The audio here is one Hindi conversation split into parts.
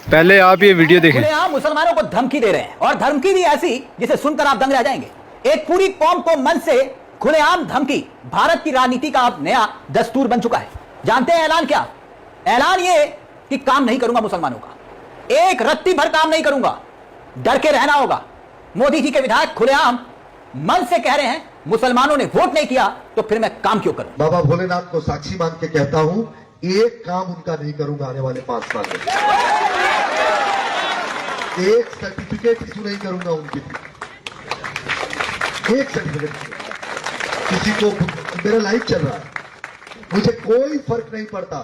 पहले आप ये वीडियो देखें। खुलेआम मुसलमानों को धमकी दे रहे हैं और धमकी भी ऐसी जिसे सुनकर आप दंग रह जाएंगे। एक पूरी कौम को मन से खुलेआम धमकी भारत की राजनीति का अब नया दस्तूर बन चुका है। जानते हैं ऐलान क्या? ऐलान ये कि काम नहीं करूंगा मुसलमानों का, एक रत्ती भर काम नहीं करूंगा, डर के रहना होगा। मोदी जी के विधायक खुलेआम मन से कह रहे हैं मुसलमानों ने वोट नहीं किया तो फिर मैं काम क्यों करूं। बाबा भोलेनाथ को साक्षी मान के कहता हूं, एक काम उनका नहीं करूंगा आने वाले 5 साल में। एक सर्टिफिकेट इशू नहीं करूंगा उनके लिए, एक सर्टिफिकेट। किसी को, मेरा लाइफ चल रहा है, मुझे कोई फर्क नहीं पड़ता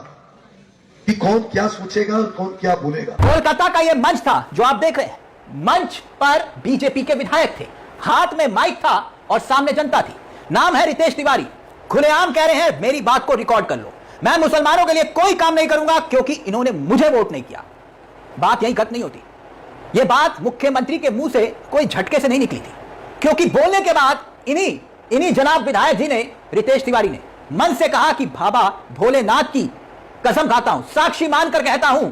कि कौन क्या सोचेगा और कौन क्या बोलेगा। कोलकाता का यह मंच था जो आप देख रहे हैं। मंच पर बीजेपी के विधायक थे, हाथ में माइक था और सामने जनता थी। नाम है रितेश तिवारी। खुलेआम कह रहे हैं मेरी बात को रिकॉर्ड कर लो, मैं मुसलमानों के लिए कोई काम नहीं करूंगा क्योंकि इन्होंने मुझे वोट नहीं किया। बात यहीं खत्म नहीं होती। यह बात मुख्यमंत्री के मुंह से कोई झटके से नहीं निकली थी, क्योंकि बोलने के बाद इन्हीं जनाब विधायक जी ने, रितेश तिवारी ने मन से कहा कि बाबा भोलेनाथ की कसम खाता हूं, साक्षी मानकर कहता हूं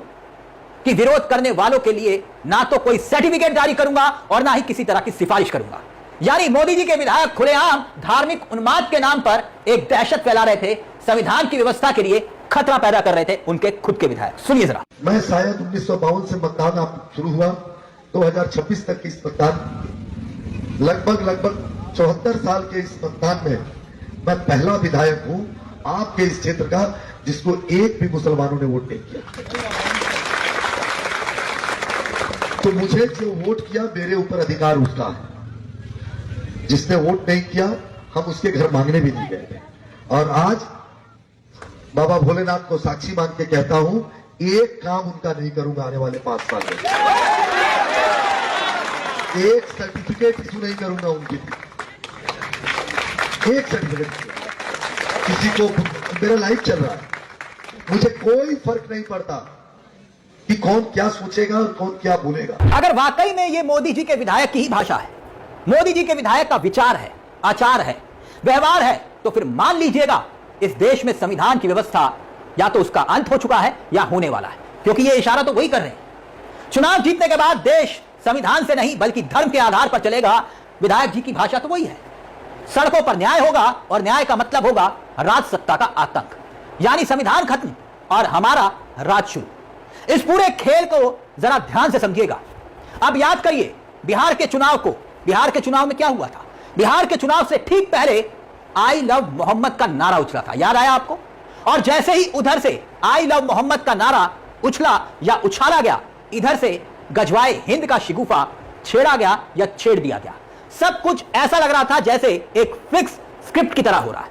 कि विरोध करने वालों के लिए ना तो कोई सर्टिफिकेट जारी करूंगा और ना ही किसी तरह की सिफारिश करूंगा। यानी मोदी जी के विधायक खुलेआम धार्मिक उन्माद के नाम पर एक दहशत फैला रहे थे, संविधान की व्यवस्था के लिए खतरा पैदा कर रहे थे उनके खुद के विधायक। सुनिए जरा। मैं शायद 1952 से मतदान आप शुरू हुआ 2026 तक इस मतदान, लगभग 74 साल के इस मतदान में मैं पहला विधायक हूं आपके इस क्षेत्र का जिसको एक भी मुसलमानों ने वोट नहीं किया। तो मुझे जो वोट किया मेरे ऊपर अधिकार उसका है, जिसने वोट नहीं किया हम उसके घर मांगने भी नहीं गए। और आज बाबा भोलेनाथ को साक्षी मान के कहता हूं, एक काम उनका नहीं करूंगा आने वाले 5 साल में। एक सर्टिफिकेट इशू नहीं करूंगा उनके लिए, एक सर्टिफिकेट। किसी को, मेरा लाइफ चल रहा है, मुझे कोई फर्क नहीं पड़ता कि कौन क्या सोचेगा और कौन क्या बोलेगा। अगर वाकई में ये मोदी जी के विधायक की ही भाषा है, मोदी जी के विधायक का विचार है, आचार है, व्यवहार है, तो फिर मान लीजिएगा इस देश में संविधान की व्यवस्था या तो उसका अंत हो चुका है या होने वाला है, क्योंकि ये इशारा तो वही कर रहे हैं। चुनाव जीतने के बाद देश संविधान से नहीं बल्कि धर्म के आधार पर चलेगा। विधायक जी की भाषा तो वही है। सड़कों पर न्याय होगा और न्याय का मतलब होगा राज सत्ता का आतंक, यानी संविधान खत्म और हमारा राज शुरू। इस पूरे खेल को जरा ध्यान से समझिएगा। अब याद करिए बिहार के चुनाव को। बिहार के चुनाव में क्या हुआ था? बिहार के चुनाव से ठीक पहले आई लव मोहम्मद का नारा उछला था, याद आया आपको? और जैसे ही उधर से आई लव मोहम्मद का नारा उछला या उछाला गया, इधर से गजवाए हिंद का शिगुफा छेड़ा गया या छेड़ दिया गया। सब कुछ ऐसा लग रहा था जैसे एक फिक्स स्क्रिप्ट की तरह हो रहा है,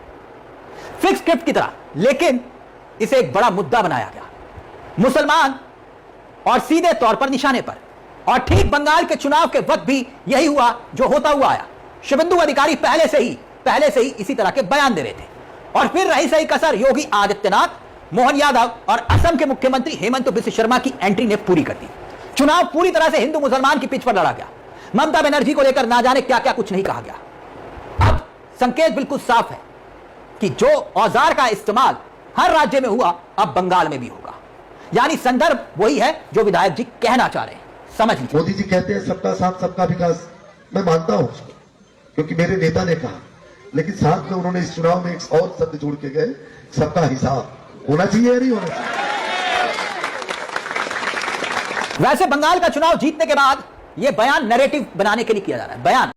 फिक्स स्क्रिप्ट की तरह। लेकिन इसे एक बड़ा मुद्दा बनाया गया, मुसलमान और सीधे तौर पर निशाने पर। और ठीक बंगाल के चुनाव के वक्त भी यही हुआ जो होता हुआ आया। शुभेंदु अधिकारी पहले से ही इसी तरह के बयान दे रहे थे। और फिर रही सही कसर योगी आदित्यनाथ, मोहन यादव और असम के मुख्यमंत्री हेमंत बिस्व शर्मा की एंट्री ने पूरी कर दी। चुनाव पूरी तरह से हिंदू मुसलमान की पिच पर लड़ा गया। ममता बनर्जी को लेकर ना जाने क्या क्या कुछ नहीं कहा गया। अब संकेत बिल्कुल साफ है कि जो औजार का इस्तेमाल हर राज्य में हुआ अब बंगाल में भी होगा। यानी संदर्भ वही है जो विधायक जी कहना चाह रहे हैं, समझ लीजिए। मोदी जी कहते हैं सबका साथ सबका विकास, मैं मानता हूं उसको, क्योंकि मेरे नेता ने कहा। लेकिन साथ में उन्होंने इस चुनाव में एक और शब्द जोड़ के गए, सबका हिसाब होना चाहिए या नहीं होना चाहिए। वैसे बंगाल का चुनाव जीतने के बाद यह बयान नैरेटिव बनाने के लिए किया जा रहा है। बयान